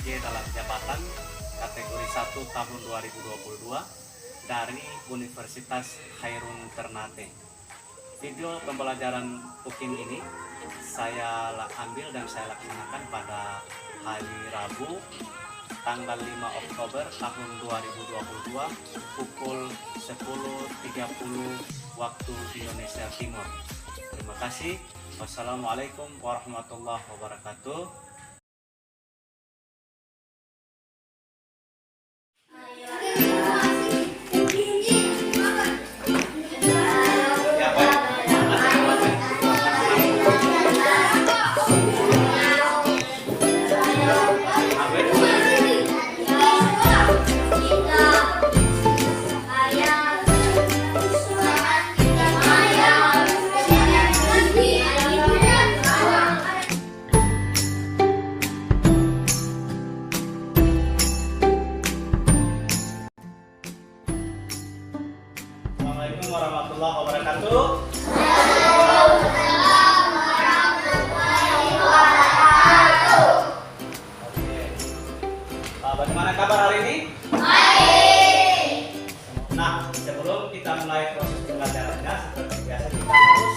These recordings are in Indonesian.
PJ dalam jabatan kategori 1 tahun 2022 dari Universitas Khairun Ternate. Video pembelajaran UKIM ini saya ambil dan saya laksanakan pada hari Rabu tanggal 5 Oktober tahun 2022 pukul 10.30 waktu Indonesia Timur. Terima kasih. Wassalamualaikum warahmatullahi wabarakatuh. Assalamualaikum warahmatullahi wabarakatuh. Oke. Bagaimana kabar hari ini? Baik. Nah, sebelum kita mulai proses pembelajarannya, seperti biasa kita harus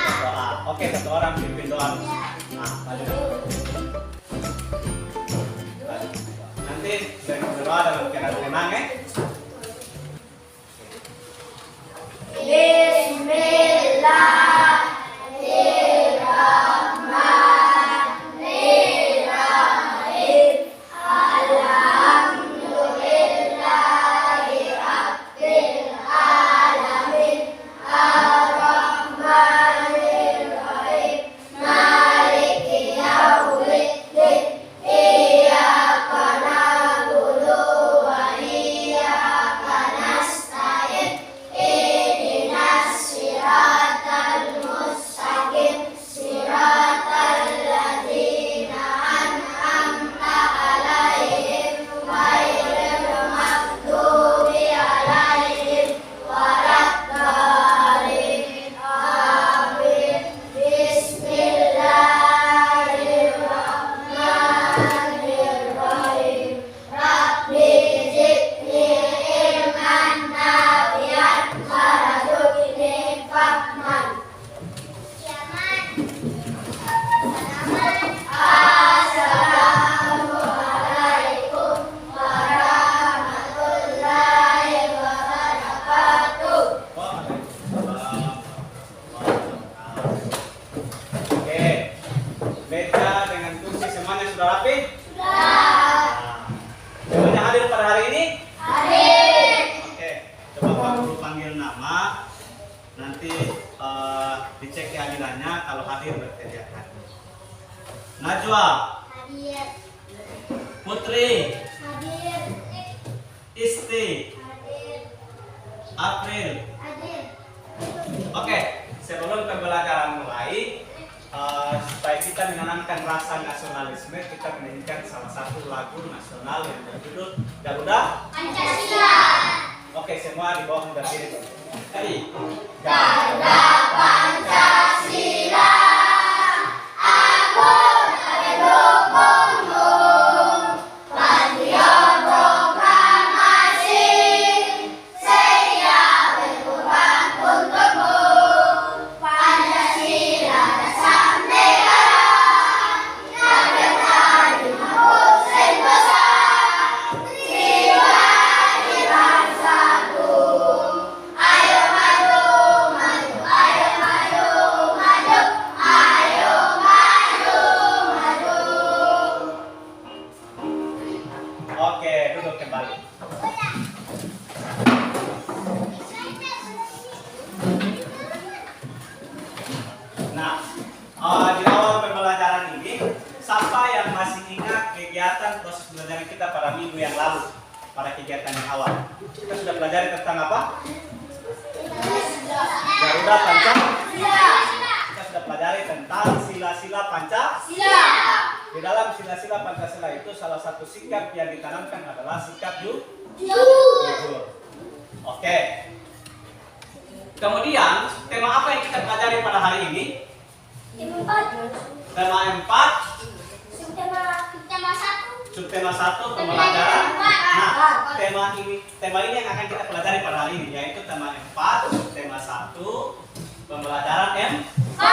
berdoa. Oke, satu orang pimpin doa. Nah, maju. Nanti saya berdoa dalam keadaan tenang ya. Nanti dicek kehadirannya, kalau hadir berteriakan. Najwa hadir. Putri hadir. Isti hadir. April hadir. Oke, sebelum pembelajaran mulai, supaya kita menanamkan rasa nasionalisme, kita menyanyikan salah satu lagu nasional yang berjudul Garuda Pancasila. Oke, semua di bawah berdiri. Tadi Garuda Pancasila, aku mendukungmu. Pandion proklamasi, saya berkorban untukmu. Pancasila dasar negara, yang tadi mampu sentosa. Jiwa di bangsaku. Ayo maju, maju, ayo maju, maju, ayo maju, maju. Oke, duduk kembali. Nah, di awal pembelajaran ini, siapa yang masih ingat kegiatan proses pembelajaran kita pada minggu yang lalu, pada kegiatan yang awal? Kita sudah pelajari tentang apa? Garuda Pancasila. Kita sudah pelajari tentang sila-sila Pancasila. Di dalam sila-sila Pancasila itu salah satu sikap yang ditanamkan adalah sikap jujur. Oke. Kemudian tema apa yang kita pelajari pada hari ini? Tema 4. Tema 4. Tema subtema 1 pembelajaran. Nah, tema ini yang akan kita pelajari pada hari ini, yaitu tema 4, subtema 1 pembelajaran M4.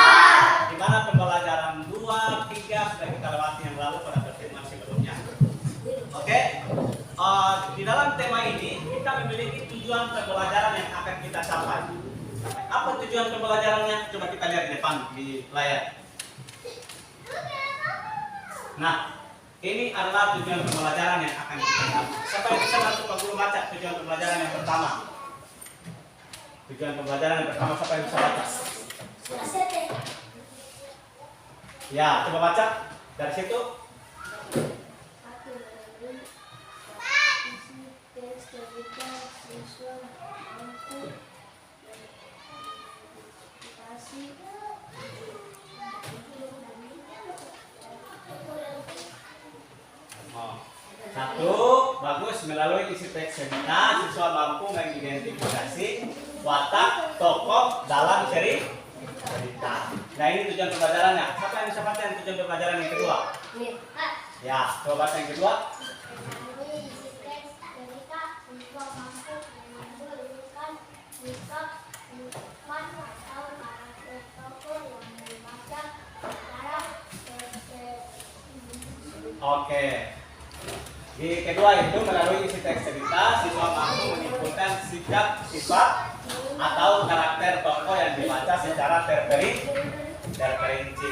Di mana pembelajaran 2, 3 sudah kita lewati yang lalu pada pertemuan sebelumnya. Oke. Di dalam tema ini kita memiliki tujuan pembelajaran yang akan kita capai. Apa tujuan pembelajarannya? Coba kita lihat di depan di layar. Nah, ini adalah tujuan pembelajaran yang akan kita capai. Siapa yang bisa bantu Pak Guru baca tujuan pembelajaran yang pertama? Tujuan pembelajaran yang pertama siapa yang bisa baca? Ya, coba baca dari situ. Satu, bagus. Melalui isi teks seminar, siswa mampu mengidentifikasi watak tokoh dalam cerita. Nah, ini tujuan pembelajarannya. Siapa yang bisa baca yang tujuan pembelajaran yang kedua? Ya, coba baca yang kedua. Oke. Di kedua itu melalui isi teks cerita, siswa mampu menyimpulkan sikap, sifat, atau karakter tokoh yang dibaca secara terperinci.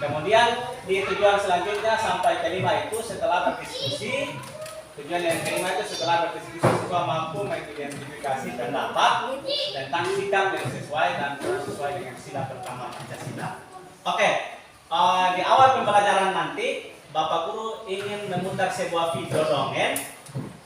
Kemudian di tujuan selanjutnya sampai kelima itu setelah berdiskusi, tujuan yang kelima itu setelah berdiskusi siswa mampu mengidentifikasi pendapat tentang sikap yang sesuai dan tidak sesuai dengan sila pertama Pancasila. Oke, di awal pembelajaran nanti Bapak Guru ingin memutar sebuah video dongeng,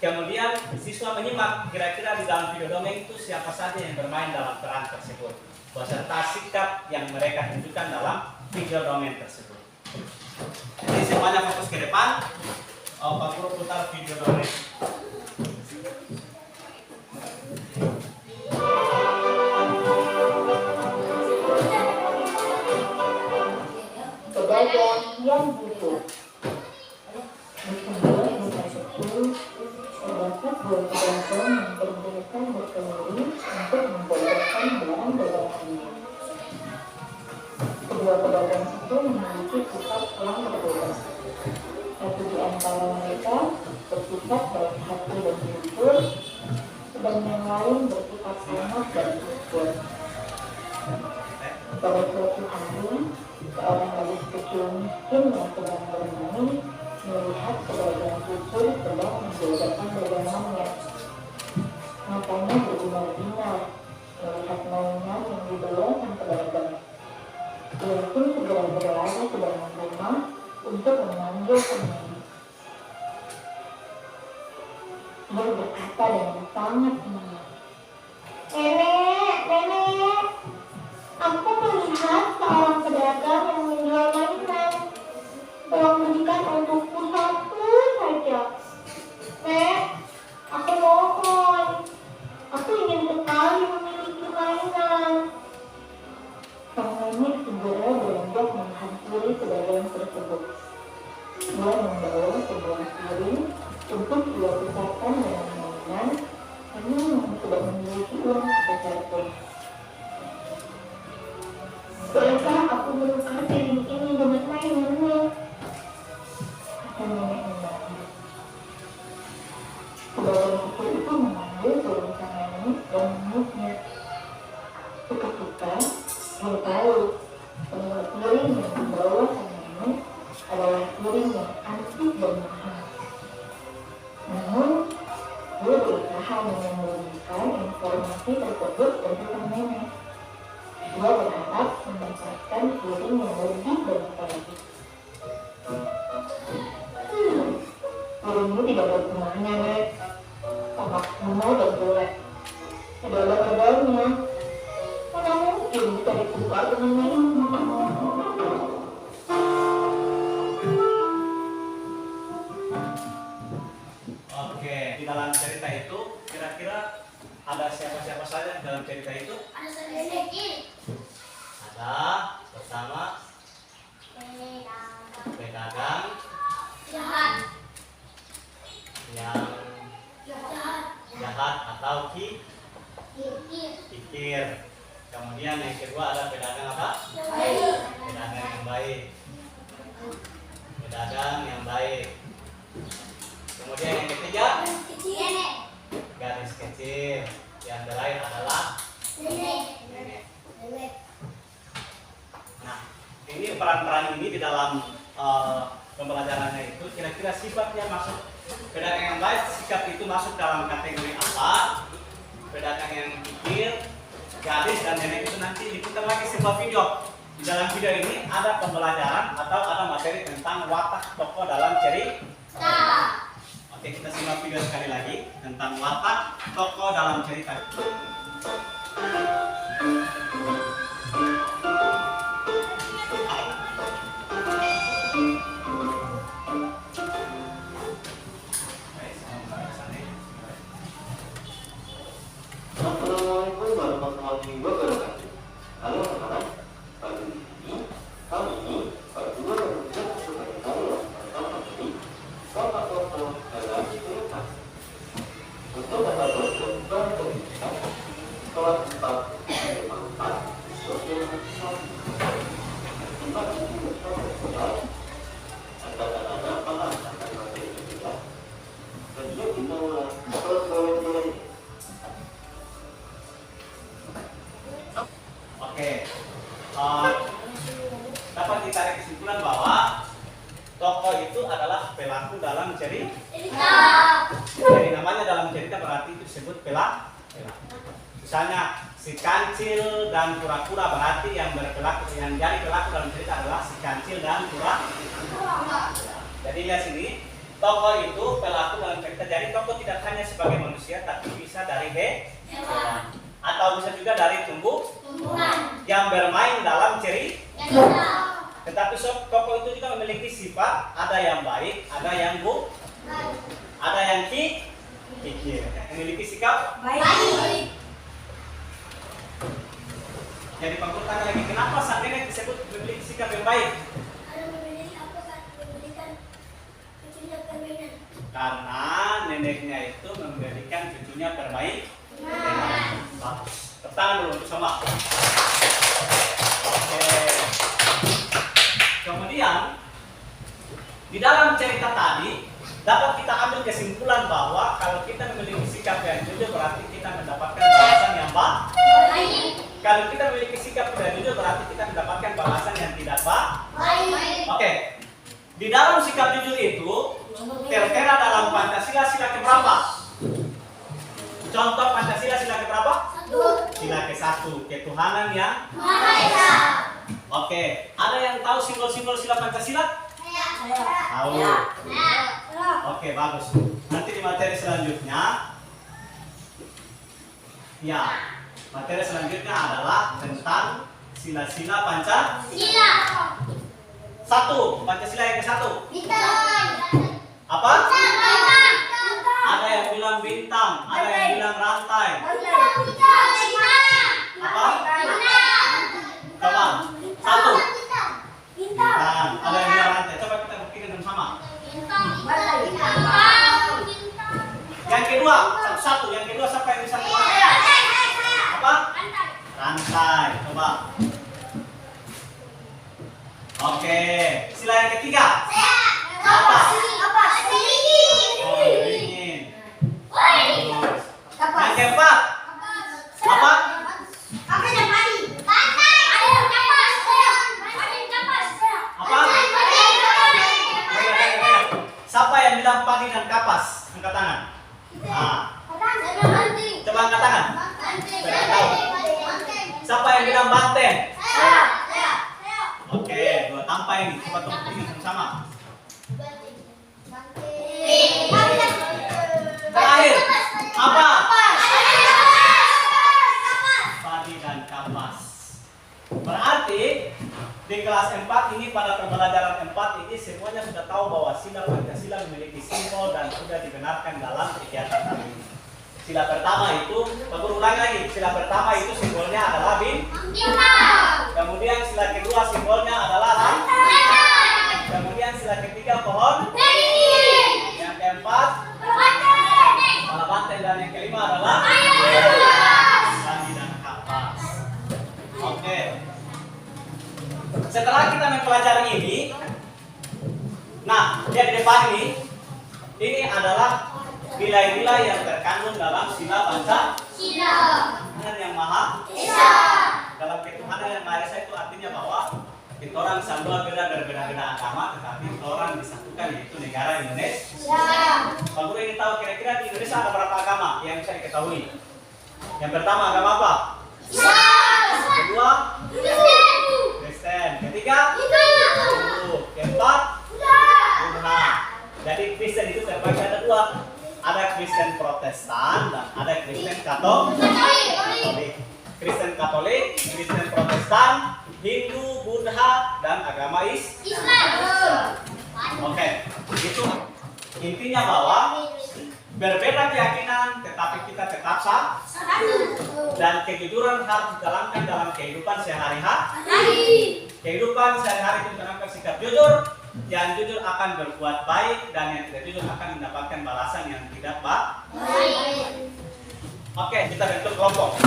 kemudian siswa menyimak kira-kira di dalam video dongeng itu siapa saja yang bermain dalam peran tersebut, beserta sikap yang mereka tunjukkan dalam video dongeng tersebut. Jadi semuanya fokus ke depan. Bapak Guru putar video dongeng. Pedagang yang butuh. Terdapat dua pedagang yang berdesakan berkeliling untuk membedakan barang dagangannya. Kedua pedagang itu memiliki sifat yang berbeda. Satu di antara mereka bersifat baik hati dan jujur, sedang yang lain bersifat sangat dan jujur. Pada suatu hari, seorang gadis kecil miskin yang sedang bermain melihat pedagang jujur sedang membedakan dagangannya. Matanya berbinar-binar melihat mainan yang dibawa sang pedagang. Dia pun segera berlari ke dalam rumah untuk memanggil pemain. Dia berkata dengan sangat semangat, Nenek, aku melihat seorang pedagang yang menjual mainan. Tolong berikan untukku satu saja. Nek, aku mohon. Aku ingin sekali memiliki mainan. Sang nenek segera beranjak menghampiri pedagang tersebut. Dia membawa sebuah piring untuk dia pisahkan dengan mainan, namun tidak memiliki uang sebesar pun. Bolehkah aku menukar piring ini dengan mainannya? Kata nenek membantu. Pedagang kecil itu mengambil piring sang nenek dan memeluknya. Seketika dia tahu bahwa piring yang dibawa sang nenek adalah piring yang antik dan mahal. Namun dia berusaha menyembunyikan informasi tersebut dari sang nenek. Dia berharap mendapatkan piring yang lebih daripada itu. Piring ini tidak bergunanya, Nek. Sangat kuno dan jelek. Tidak ada pedalnya. Mana mungkin bisa ditukar dengan mainan? Oke, di dalam cerita itu kira-kira ada siapa-siapa saja di dalam cerita itu? Ada sedikit. Ada pertama pedagang Jahat. yang jahat atau kikir. Kemudian yang kedua ada pedagang apa? Pedagang yang baik. Pedagang yang baik. Kemudian yang ketiga, garis kecil. Yang terakhir adalah nenek. Nah, ini peran-peran ini di dalam pembelajarannya itu kira-kira sifatnya masuk pedagang yang baik, sikap itu masuk dalam kategori apa? Pedagang yang kikir, gadis, dan nenek itu nanti diputar lagi sebuah video. Di dalam video ini ada pembelajaran atau ada materi tentang watak tokoh dalam cerita. Oke, kita simak video sekali lagi tentang watak tokoh dalam cerita. Assalamualaikum warahmatullahi wabarakatuh. Halo teman-teman, pagi ini kami berdua bekerja sebagai karyawan pertama ini Bapak Toto dalam cerita. Untuk Bapak Toto dan pemirsa kelas 4 sosial tempat ini bersama kata-kata paham akan materi kita. Kerja kita mulai pegawai. Oke, dapat ditarik kesimpulan bahwa tokoh itu adalah pelaku dalam cerita. Jadi namanya dalam cerita berarti itu disebut pelaku. Misalnya si kancil dan kura-kura berarti yang berpelaku, yang jadi pelaku dalam cerita adalah si kancil dan kura-kura. Jadi lihat sini, tokoh itu pelaku dalam cerita. Jadi tokoh tidak hanya sebagai manusia, tapi bisa dari hewan. Atau bisa juga dari tumbuhan yang bermain dalam cerita. Tetapi tokoh itu juga memiliki sifat, ada yang baik, ada yang buruk, ada yang kikir, memiliki sikap baik. Jadi pengurutan lagi, kenapa sang nenek disebut memiliki sikap yang baik? Karena neneknya itu memberikan cucunya bermain. Bagus. Tangan dulu bersama. Oke. Kemudian di dalam cerita tadi dapat kita ambil kesimpulan bahwa kalau kita memiliki sikap yang jujur berarti kita mendapatkan balasan yang baik. Kalau kita memiliki sikap tidak jujur berarti kita mendapatkan balasan yang tidak baik. Oke. Di dalam sikap jujur itu tertera dalam Pancasila sila keberapa? Contoh Pancasila sila keberapa? Sila ke-1, ketuhanan yang Maha Esa. Oke, ada yang tahu simbol-simbol sila Pancasila? Tahu. Oke, bagus. Nanti di materi selanjutnya, ya, materi selanjutnya adalah tentang sila-sila Pancasila. 1, Pancasila yang ke-1. Apa? Ada yang bilang bintang, ada yang bilang rantai. Apa? Coba. 1. Bintang. Ada yang bilang rantai. Coba kita buktikan sama-sama. Yang kedua, satu. Yang kedua siapa yang bisa keluar? Apa? Rantai. Coba. Oke. Sila yang ketiga. Apa? Oh, dingin. Yang keempat. Apa? Apa? Siapa yang bilang padi dan kapas? Angkat tangan. Nah. Coba angkat tangan. Siapa yang bilang banteng? Oke, dua tanpa ini. Coba tepuk ini sama-sama. Terakhir, apa? Padi dan kapas. Berarti di kelas 4 ini pada pembelajaran 4 ini semuanya sudah tahu bahwa sila Pancasila memiliki simbol dan sudah dibenarkan dalam kegiatan kali ini. Sila pertama itu, ulang lagi. Sila pertama itu simbolnya adalah bintang. Kemudian sila kedua simbolnya adalah rantai. Kemudian sila ketiga pohon. Yang keempat terkandung dalam sila Pancasila. Tuhan yang Maha Esa. Dalam ketuhanan yang Maha Esa itu artinya bahwa kita orang sama berbeda-beda agama, tetapi orang disatukan, yaitu negara Indonesia. Pak Guru ini tahu kira-kira di Indonesia ada berapa agama yang bisa diketahui? Yang pertama agama apa? Islam. Kedua? Kristen. Ketiga? Hindu. Keempat? Buddha. Jadi Kristen itu terbagi ada dua. Ada Kristen Protestan dan ada Kristen Katolik. Kristen Katolik, Kristen Protestan, Hindu, Buddha, dan agama Islam. Oke, itu intinya bahwa berbeda keyakinan, tetapi kita tetap satu. Dan kejujuran harus dijalankan dalam kehidupan sehari-hari. Kehidupan sehari-hari itu menanamkan sikap jujur. Yang jujur akan berbuat baik dan yang tidak jujur akan mendapatkan balasan yang tidak baik. Oke, kita bentuk kelompok.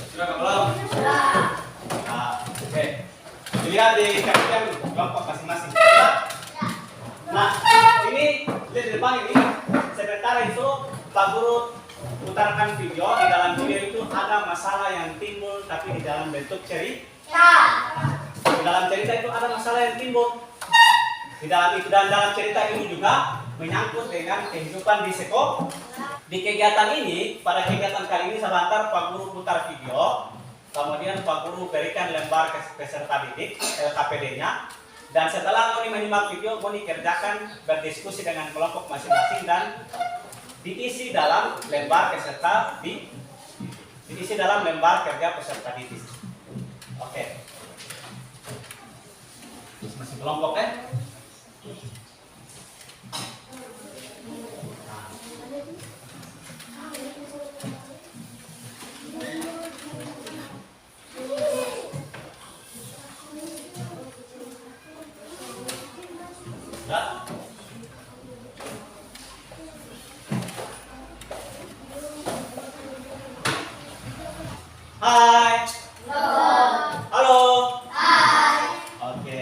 Sudah belum? Nah, oke. Dilihat di kajian kelompok masing-masing. Nah, ini lihat di depan ini. Sebentar itu Pak Guru putarkan video. Di dalam video itu ada masalah yang timbul, tapi di dalam bentuk cerita. Di dalam cerita itu ada masalah yang timbul. Di dalam itu dan dalam cerita ini juga menyangkut dengan kehidupan di sekolah. Di kegiatan ini, pada kegiatan kali ini sebentar Pak Guru putar video, kemudian Pak Guru berikan lembar peserta didik LKPD-nya, dan setelah Moni menyimak video, Moni kerjakan berdiskusi dengan kelompok masing-masing dan diisi dalam lembar peserta diisi dalam lembar kerja peserta didik. Oke. Masih kelompok ya? Hai. Halo. Hai. Oke.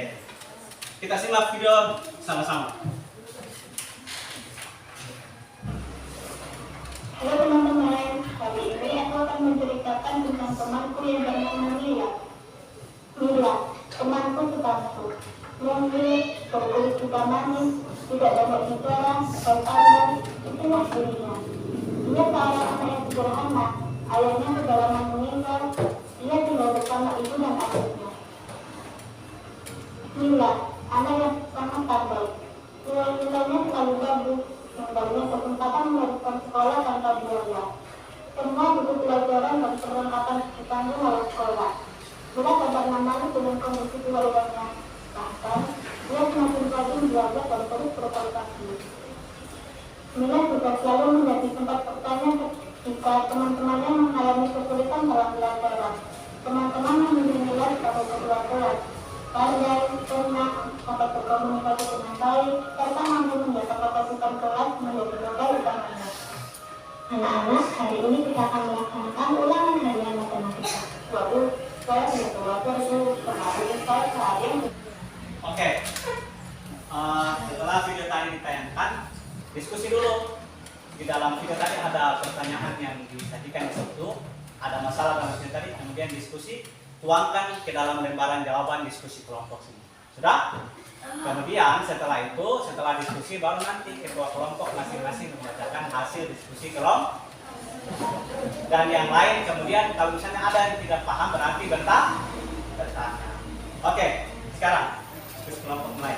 Kita simak video sama-sama. Halo teman-teman, kali ini aku akan menceritakan tentang temanku yang bernama Mila. Mila, temanku sebangku. Mungkin berkulit hitam manis, tidak banyak bicara, bertanya, itulah dirinya. Dia seorang anak yang sederhana. Ayahnya sudah lama meninggal, dia tinggal bersama ibu dan adiknya. Mila, anak yang sangat pandai. Nilai-nilainya selalu bagus, membantu kesempatan melanjutkan sekolah tanpa biaya. Semua buku pelajaran dan perlengkapan ditanggung oleh sekolah. Mila tidak malu dengan kondisi keluarganya. Bahkan, dia semakin rajin belajar dan terus berprestasi. Mila juga selalu menjadi tempat bertanya jika teman-temannya mengalami kesulitan dalam pelajaran. Teman-teman memberi Mila sebagai ketua kelas, pandai, tenang, dapat berkomunikasi dengan baik, serta mampu menjaga kapasitas kelas menjadi modal utamanya. Anak-anak, hari ini kita akan melaksanakan ulangan harian matematika. Waduh, saya tidak belajar itu kemarin saya seharian. Oke. Setelah video tadi ditayangkan, diskusi dulu. Di dalam video tadi ada pertanyaan yang disajikan di situ, ada masalah dalam video tadi, kemudian diskusi, tuangkan ke dalam lembaran jawaban diskusi kelompok sini. Sudah? Kemudian setelah itu, setelah diskusi baru nanti ketua kelompok masing-masing membacakan hasil diskusi kelompok. Dan yang lain kemudian kalau misalnya ada yang tidak paham berarti bertanya. Oke, sekarang diskusi kelompok mulai.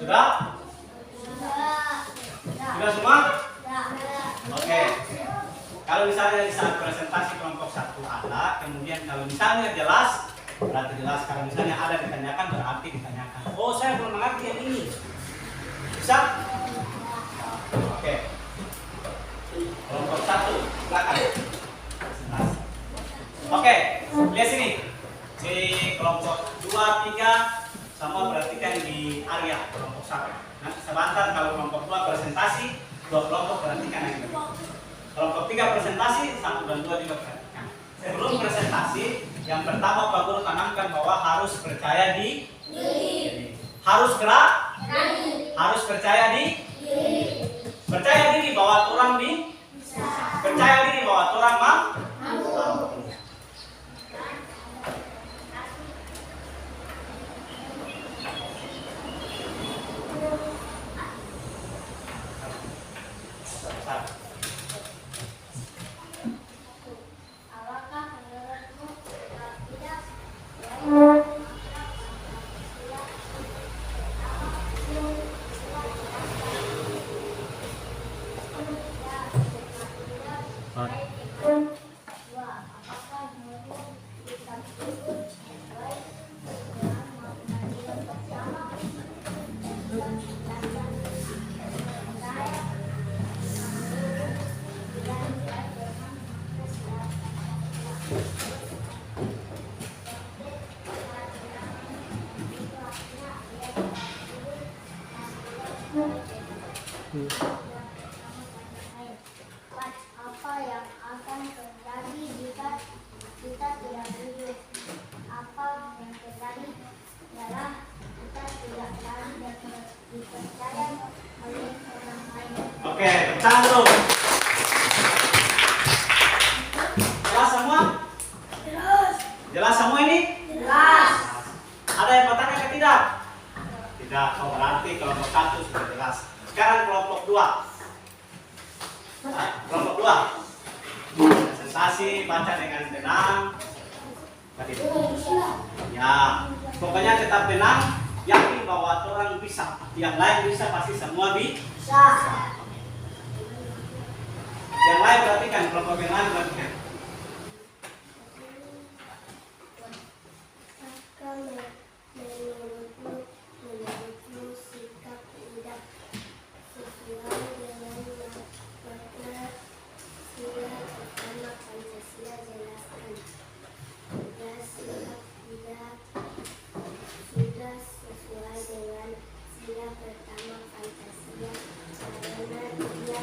Sudah? Sudah semua? Oke. Kalau misalnya di saat presentasi kelompok 1 ada, kemudian kalau misalnya jelas, berarti jelas. Kalau misalnya ada ditanyakan, berarti ditanyakan. Oh, saya belum mengerti yang ini. Bisa? Oke. Kelompok 1, silakan. Presentasi. Oke, lihat sini. Di kelompok 2, 3, sama perhatikan di area kelompok 1. Nah, sebentar kalau kelompok 2 presentasi, 2 kelompok perhatikan yang ini. Kelompok 3 presentasi, 1 dan 2 juga perhatikan. Sebelum presentasi, yang pertama Pak Guru tanamkan bahwa harus percaya di diri. Harus gerak, harus percaya di diri. Percaya diri bahwa orang percaya diri bahwa orang mampu. Apa yang akan terjadi jika kita tidak jujur? Apa yang terjadi adalah kita tidak lagi dapat dipercaya oleh orang lain. Oke, pecah dulu. Jelas semua? Jelas semua ini? Jelas. Ada yang bertanya ke tidak? Tidak. Oh, berarti kelompok 1 sudah jelas. Sekarang kelompok 2. Kelompok 2. Presentasi, baca dengan tenang. Tadi. Ya, pokoknya tetap tenang. Yakin bahwa orang bisa. Yang lain bisa, pasti semua bisa. Yang lain perhatikan, kelompok yang lain perhatikan. Menurutmu sikap tidak sesuai dengan makna sila pertama Pancasila, jelaskan. Jika sikap tidak sudah sesuai dengan sila pertama Pancasila karena dia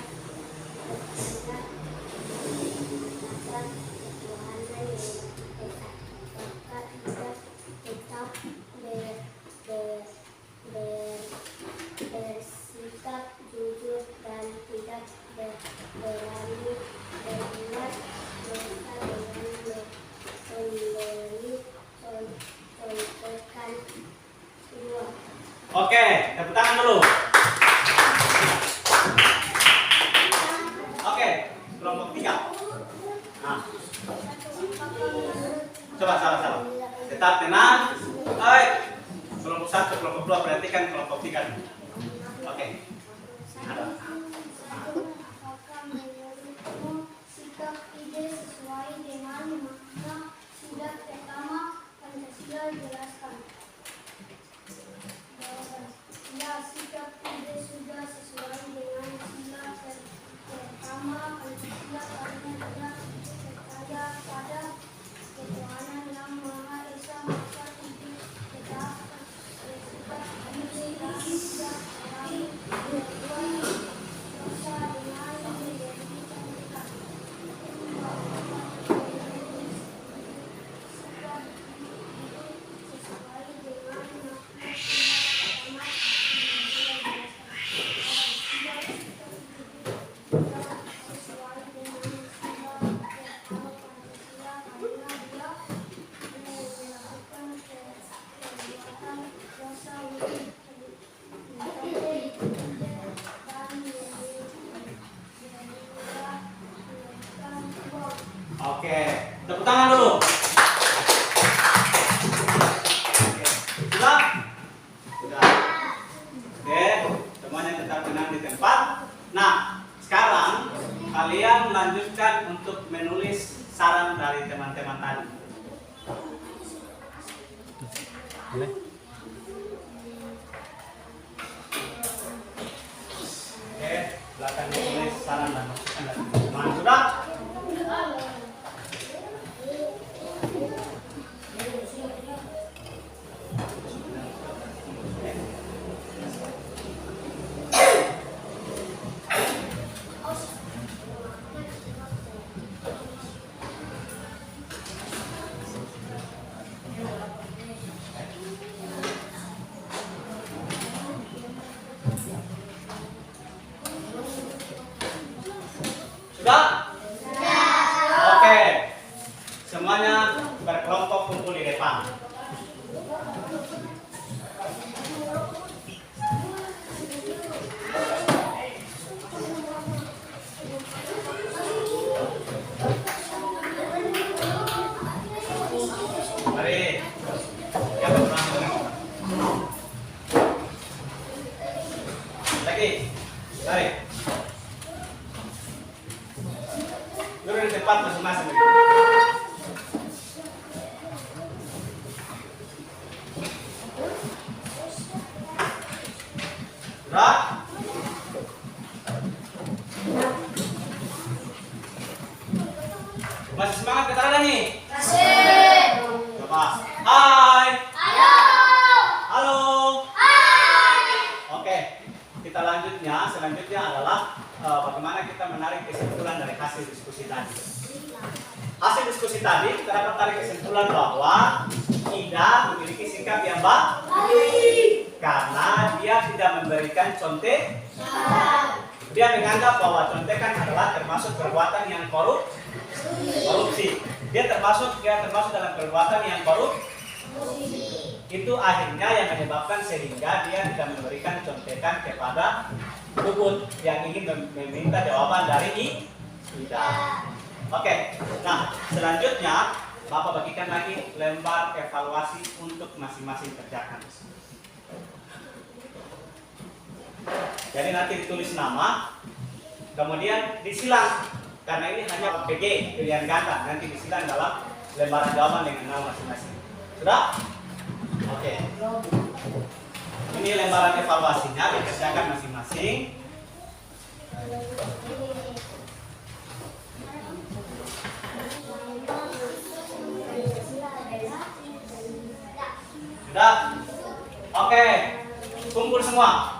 bertindak atas ketuhanan yang esa, maka tidak tetap bersikap jujur dan tidak berani berbuat dosa dengan memberi contohkan dua. Oke, tepuk tangan dulu. Oke, kelompok 3. Nah, coba salah. Tetap tenang. Baik. Kelompok 1, kelompok 2 perhatikan kelompok 3. Oke. Ada. Apakah menurutmu sikap tidak sesuai dengan makna sila pertama Pancasila, jelaskan. Jawaban. Ya, sikap tidak sudah sesuai dengan sila pertama Pancasila karena tidak percaya pada ketuhanan yang Maha Esa, maka tidak tetap bersikap jujur dan tidak berani berbuat Boleh. Oke, belakangnya tulis saran dan masukan dari teman-teman. Sudah? Sudah? Oke. Semuanya berkelompok kumpul di depan. Mari. Yang berangkat. Lagi. Mari. Duduk di tempat masing-masing. Sudah? Masih semangat kita ada nih? Masih. Coba. Hai. Halo. Halo. Hai. Oke. Kita selanjutnya adalah bagaimana kita menarik kesimpulan dari hasil diskusi tadi. Hasil diskusi tadi kita dapat tarik kesimpulan bahwa Ida memiliki sikap yang baik karena dia tidak memberikan contoh. Dia menganggap bahwa contekan adalah termasuk perbuatan yang korupsi. Dia termasuk dalam perbuatan yang korupsi. Itu akhirnya yang menyebabkan sehingga dia tidak memberikan contekan kepada Bubut yang ingin meminta jawaban dari Ida. Oke, nah selanjutnya Bapak bagikan lagi lembar evaluasi untuk masing-masing kerjakan. Jadi nanti ditulis nama, kemudian disilang karena ini hanya PG pilihan ganda, nanti disilang dalam lembaran jawaban dengan nama masing-masing. Sudah? Oke. Ini lembaran evaluasinya dikerjakan masing-masing. Sudah? Oke. Kumpul semua.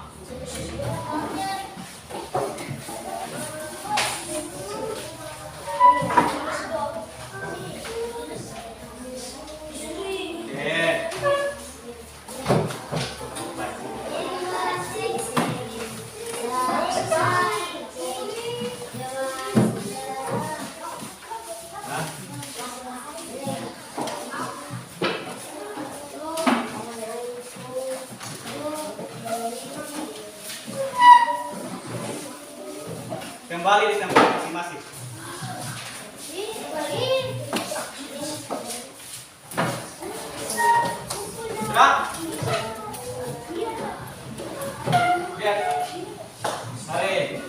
Kembali di tempat masing-masing. Sudah? Lihat. Mari.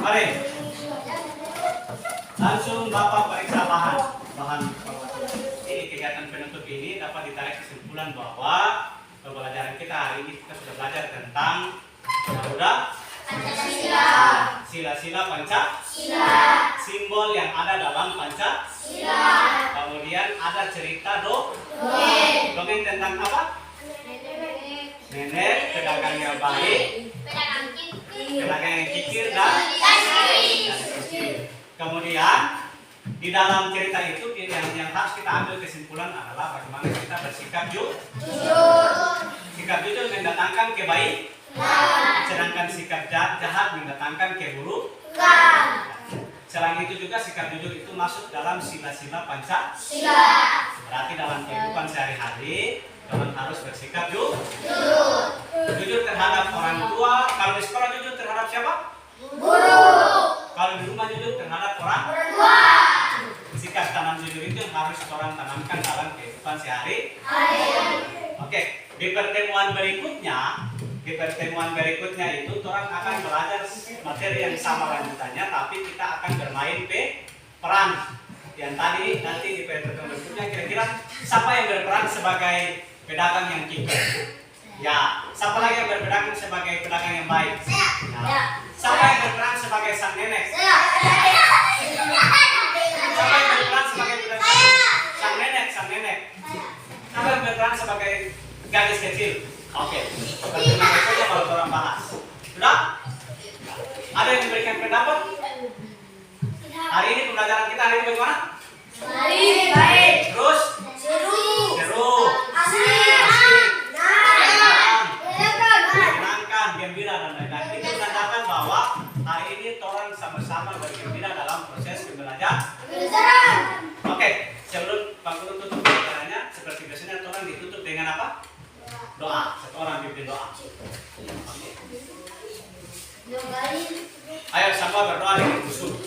Mari. Langsung Bapak periksa bahan ini. Kegiatan penutup ini dapat ditarik kesimpulan bahwa pembelajaran kita hari ini kita sudah belajar tentang Pancasila, sila-sila Pancasila, simbol yang ada dalam Pancasila, kemudian ada cerita dongeng tentang apa? Nenek, pedagang yang baik, pedagang yang kikir dan kikir. Kemudian di dalam cerita itu yang harus kita ambil kesimpulan adalah bagaimana kita bersikap jujur. Sikap jujur mendatangkan kebaikan, sedangkan sikap jahat mendatangkan keburukan. Selain itu juga sikap jujur itu masuk dalam sila-sila Pancasila. Berarti dalam kehidupan sehari-hari teman harus bersikap jujur. Jujur terhadap orang tua. Kalau di sekolah jujur terhadap siapa? Guru. Kalau di rumah jujur terhadap orang tua. Sikap tanam jujur itu yang harus orang tanamkan dalam kehidupan sehari. Oke, di pertemuan berikutnya itu orang akan belajar materi yang sama lanjutannya, tapi kita akan bermain peran. Yang tadi nanti di pertemuan berikutnya kira-kira siapa yang berperan sebagai pedagang yang kiper? Ya, siapa lagi yang berperan sebagai pedagang yang baik? Ya. Siapa yang berperan sebagai sang nenek? Siapa yang berperan sebagai pedagang? Sang nenek. Siapa yang berperan sebagai gadis kecil? Oke, seperti itu saja kalau orang bahas. Sudah? Ada yang memberikan pendapat? Hari ini pembelajaran kita hari ini bagaimana? Baik. Terus? Seru. Asik. Menyenangkan, gembira dan lain-lain. Itu menandakan bahwa hari ini orang sama-sama bergembira dalam proses pembelajaran. Oke, sebelum Pak Guru tutup pembelajarannya, seperti biasanya orang ditutup dengan apa? Doa. Satu orang pimpin doa. Ayo sama berdoa dengan khusyuk.